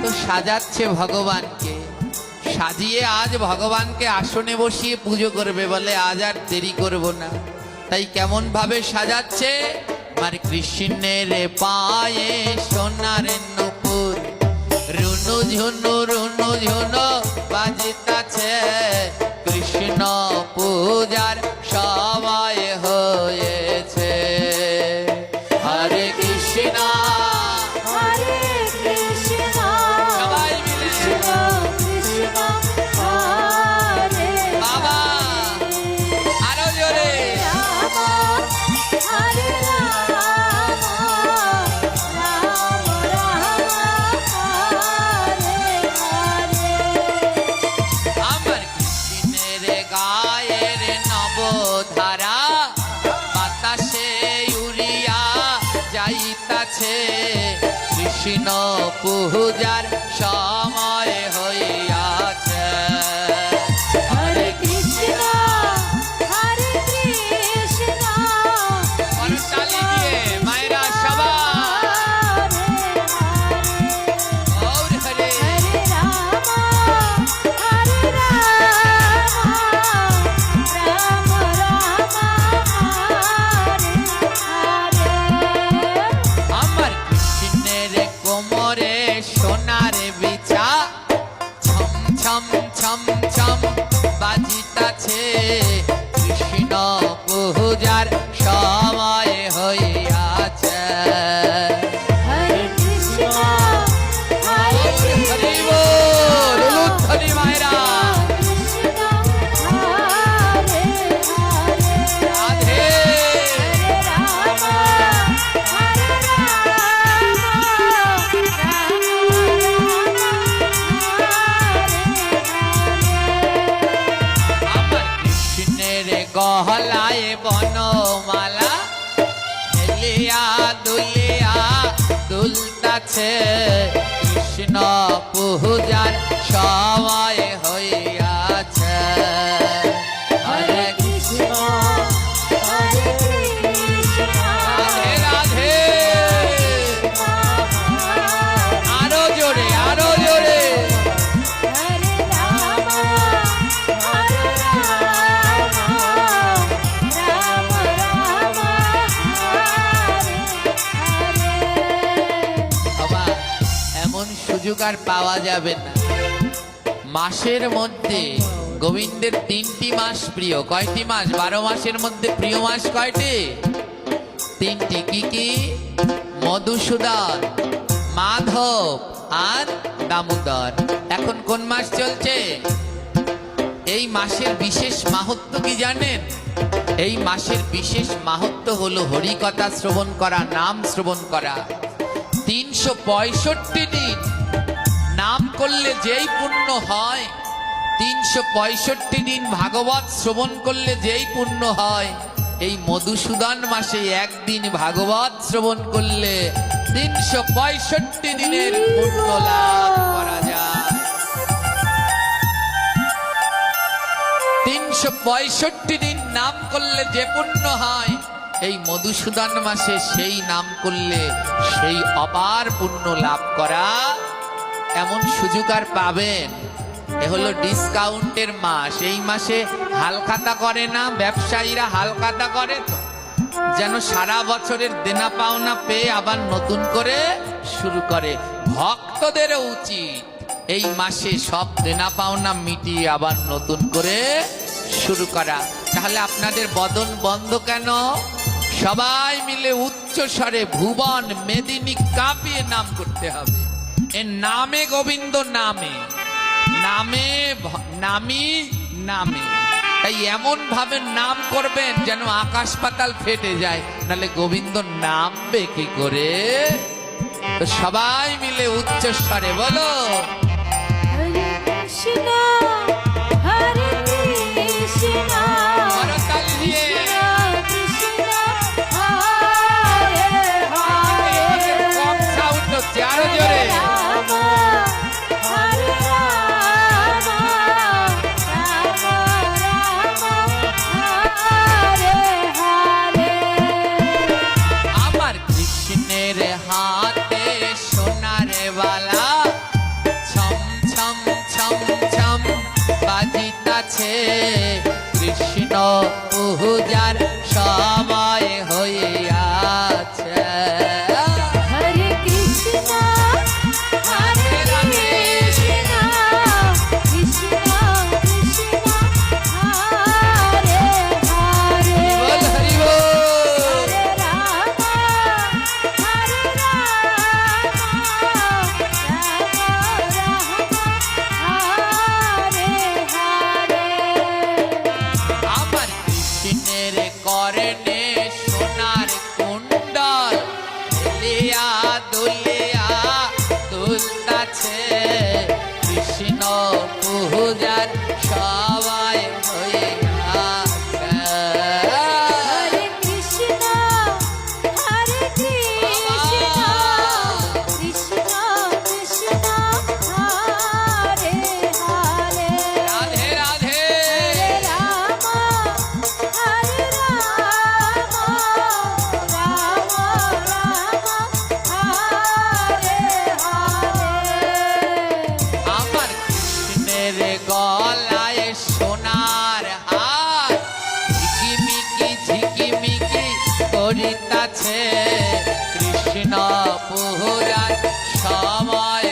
তো সাজাচ্ছে ভগবানকে, সাজিয়ে আজ ভগবানকে আসনে বসিয়ে পুজো করবে, বলে আজ আর দেরি করব না। তাই কেমন ভাবে সাজাচ্ছে, আমার কৃষ্ণের পায়ে সোনার নুপুর, রুনু ঝুনু বাজিতাছে, কৃষ্ণ পূজার সময় হয়েছে। হরে কৃষ্ণ হরে কৃষ্ণ সবাই মিলে কৃষ্ণ কৃষ্ণ হরে বাবা আরো জোরে রাম হরে রাম রাম রাম হরে হরে। আমার কৃষ্ণের গায়ের নবধারা বাতাসে উড়িয়া যাইতাছে, কৃষ্ণ পূজার সময় হইয়াছে। হরে কৃষ্ণ হরে কৃষ্ণ করতালি দিয়ে মায়েরা সবাই গৌর হরে। হরে রাম হরে রাম রাম রাম হরে হরে। আমার কৃষ্ণের কোমরে সোনার বিছা, ছম ছম ছম ছম বাজিতাছে, কৃষ্ণ পূজার সময় হইয়াছে। হরে কৃষ্ণ হরে হরি বল, উলুধ্বনি মায়েরা কৃষ্ণ হরে হরে। রাধে। হরে রাম হরে রাম রাম আমার কৃষ্ণের গহলায় বনমালা, হেলিয়া দুলিয়া দুলতাছে, কৃষ্ণ পূজার সময় হইয়াছে। হরে কৃষ্ণ হরে কৃষ্ণ রাধে রাধে, আরো জোরে আরো জোরে। হরে রাম হরে রাম রাম রাম হরে হরে। বাবা এমন সুযোগ আর পাওয়া যাবে না। মাসের মধ্যে গোবিন্দের 3টি মাস প্রিয়। কয়টি মাস? 12 মাসের মধ্যে প্রিয় মাস কয়টি? 3টি। কি কি? মধুসূদন, মাধব আর দামোদর। এখন কোন মাস চলছে? এই মাসের বিশেষ মাহাত্ম্য কি জানেন? এই মাসের বিশেষ মাহাত্ম্য হলো হরিকথা শ্রবণ করা, নাম শ্রবণ করা। 365 দিন নাম করলে যেই পুণ্য হয়, 365 দিন ভাগবত শ্রবণ করলে যেই পুণ্য হয়, এই মধুসূদন মাসে একদিন ভাগবত শ্রবণ করলে 365 দিনের পুণ্য লাভ করা যায়। 365 দিন নাম করলে যে পুণ্য হয়, এই মধুসূদন মাসে সেই নাম করলে সেই অপার পুণ্য লাভ করা, এমন সুযোগ আর পাবেন। এ হলো ডিসকাউন্টের মাস। এই মাসে হালখাতা করে না ব্যবসায়ীরা, হালখাতা করে তো যেন সারা বছরের দেনা পাওনা পেয়ে আবার নতুন করে শুরু করে। ভক্তদেরও উচিত এই মাসে সব দেনা পাওনা মিটিয়ে আবার নতুন করে শুরু করা। তাহলে আপনাদের বদন বন্ধ কেন? সবাই মিলে উচ্চ স্বরে ভুবন মেদিনী কাঁপিয়ে নাম করতে হবে। এ নামে গোবিন্দ, নামে নামে নামি নামে। তাই এমন ভাবে নাম করবেন যেন আকাশ পাতাল ফেটে যায়, নাহলে গোবিন্দ নামবে কি করে? তো সবাই মিলে উচ্চ স্বরে বলো, হরে কৃষ্ণ হরে কৃষ্ণ করতালি দিয়ে। কৃষ্ণ হরে হরে। কম সাউন্ড হচ্ছে, আরো জোরে। রাম হরে রাম রাম রাম হরে হরে। আমার কৃষ্ণের হাতে সোনার বালা, কৃষ্ণ পূজার সময় হইয়াছে। হরে কৃষ্ণ হরে কৃষ্ণ কৃষ্ণ কৃষ্ণ হরে হরে বল হরি বল। হরে রাম হরে রাম হরে হরে। আমার কৃষ্ণের করণে সোনার কুণ্ডল হেলিয়া দুলিয়া দুলতাছে। কৃষ্ণ পূজার সবাই হইয়াছে। হরে কৃষ্ণ হরে কৃষ্ণ কৃষ্ণ কৃষ্ণ হরে হরে। রাধে রাধে। হরে রাম হরে রাম রাম রাম হরে হরে। আমার কৃষ্ণের গলায় সোনার হার ঝিকিমিকি ঝিকিমিকি করিতাছে। কৃষ্ণ পূজার সময়